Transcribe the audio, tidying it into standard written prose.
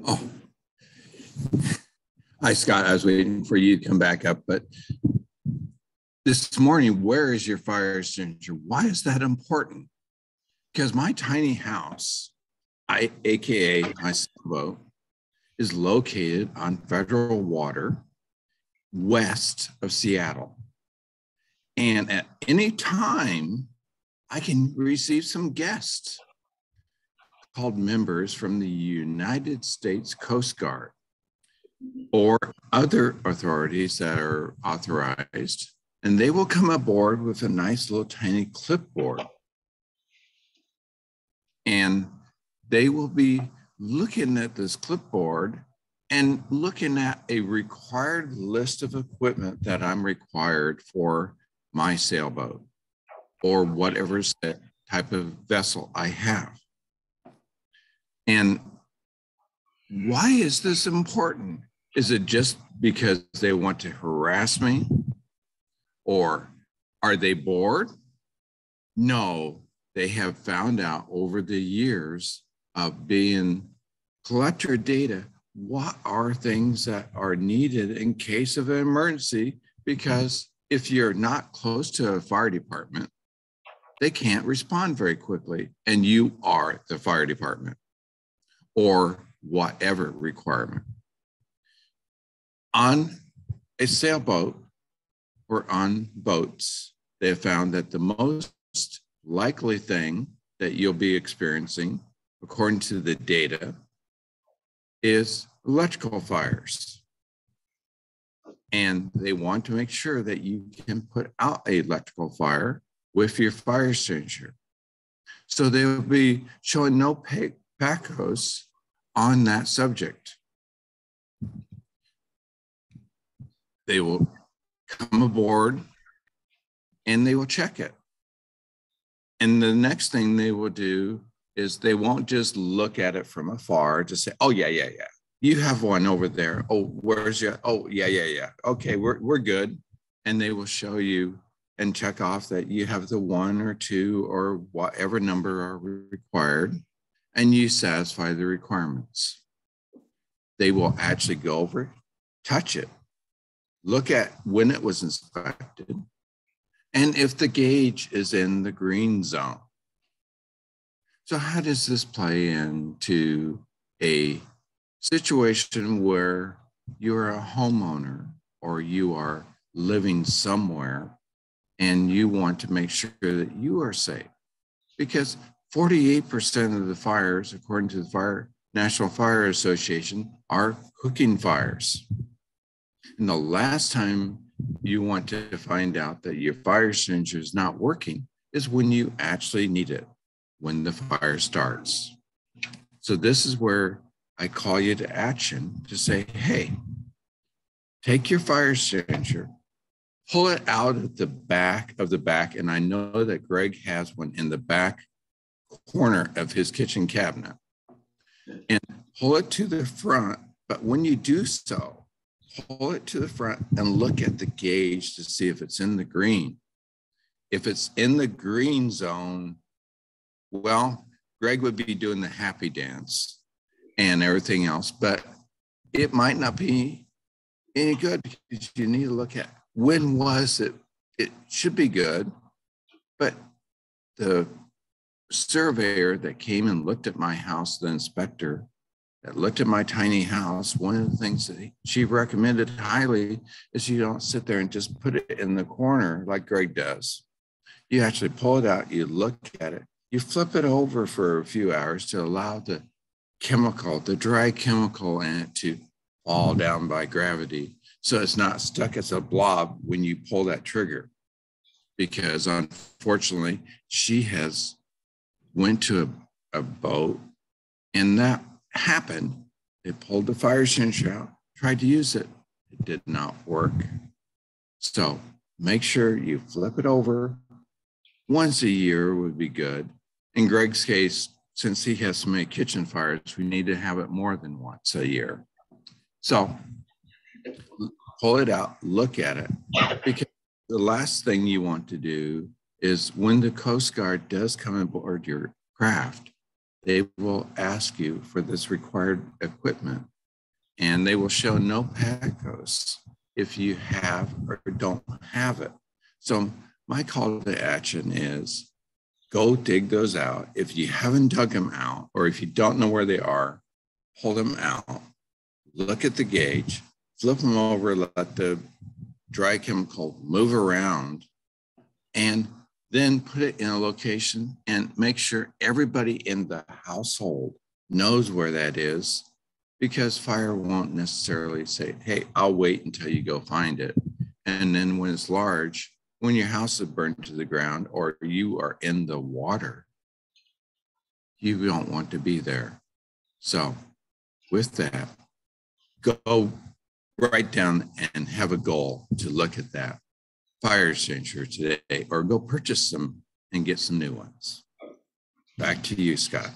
Oh, hi, Scott. I was waiting for you to come back up, but this morning, where is your fire extinguisher? Why is that important? Because my tiny house, AKA my sailboat, is located on federal water west of Seattle. And at any time, I can receive some guests called members from the United States Coast Guard or other authorities that are authorized, and they will come aboard with a nice little tiny clipboard. And they will be looking at this clipboard and looking at a required list of equipment that I'm required for my sailboat or whatever type of vessel I have. And why is this important? Is it just because they want to harass me? Or are they bored? No, they have found out over the years of being collector data, what are things that are needed in case of an emergency? Because if you're not close to a fire department, they can't respond very quickly, and you are the fire department or whatever requirement. On a sailboat or on boats, they have found that the most likely thing that you'll be experiencing, according to the data, is electrical fires. And they want to make sure that you can put out an electrical fire with your fire extinguisher. So they will be showing no PACOs on that subject. They will come aboard and they will check it. And the next thing they will do is they won't just look at it from afar to say, oh, yeah. You have one over there. Oh, where's your, oh, yeah. Okay, we're good. And they will show you and check off that you have the 1 or 2 or whatever number are required, and you satisfy the requirements. They will actually go over, touch it, look at when it was inspected, and if the gauge is in the green zone. So how does this play into a situation where you're a homeowner or you are living somewhere and you want to make sure that you are safe? Because 48% of the fires, according to the National Fire Association, are cooking fires. And the last time you want to find out that your fire extinguisher is not working is when you actually need it, when the fire starts. So this is where I call you to action to say, hey, take your fire extinguisher, pull it out at the back of the back. And I know that Greg has one in the back corner of his kitchen cabinet, and pull it to the front. But when you do so, pull it to the front and look at the gauge to see if it's in the green. If it's in the green zone, well, Greg would be doing the happy dance and everything else, but it might not be any good because you need to look at when was it. It should be good, but the surveyor that came and looked at my house, the inspector that looked at my tiny house, one of the things that she recommended highly is you don't sit there and just put it in the corner like Greg does. You actually pull it out, you look at it, you flip it over for a few hours to allow the chemical, the dry chemical in it to fall down by gravity. So it's not stuck as a blob when you pull that trigger. Because unfortunately, she has went to a boat and that happened. They pulled the fire extinguisher out, tried to use it. It did not work. So make sure you flip it over. Once a year would be good. In Greg's case, since he has so many kitchen fires, we need to have it more than once a year. So pull it out, look at it, because the last thing you want to do is when the Coast Guard does come aboard your craft, they will ask you for this required equipment, and they will show no PACOs if you have or don't have it. So my call to action is go dig those out. If you haven't dug them out, or if you don't know where they are, pull them out, look at the gauge, flip them over, let the dry chemical move around, and then put it in a location and make sure everybody in the household knows where that is, because fire won't necessarily say, hey, I'll wait until you go find it. And then when it's large, when your house is burned to the ground or you are in the water, you don't want to be there. So with that, go write down and have a goal to look at that fire extinguisher today, or go purchase them and get some new ones. Back to you, Scott.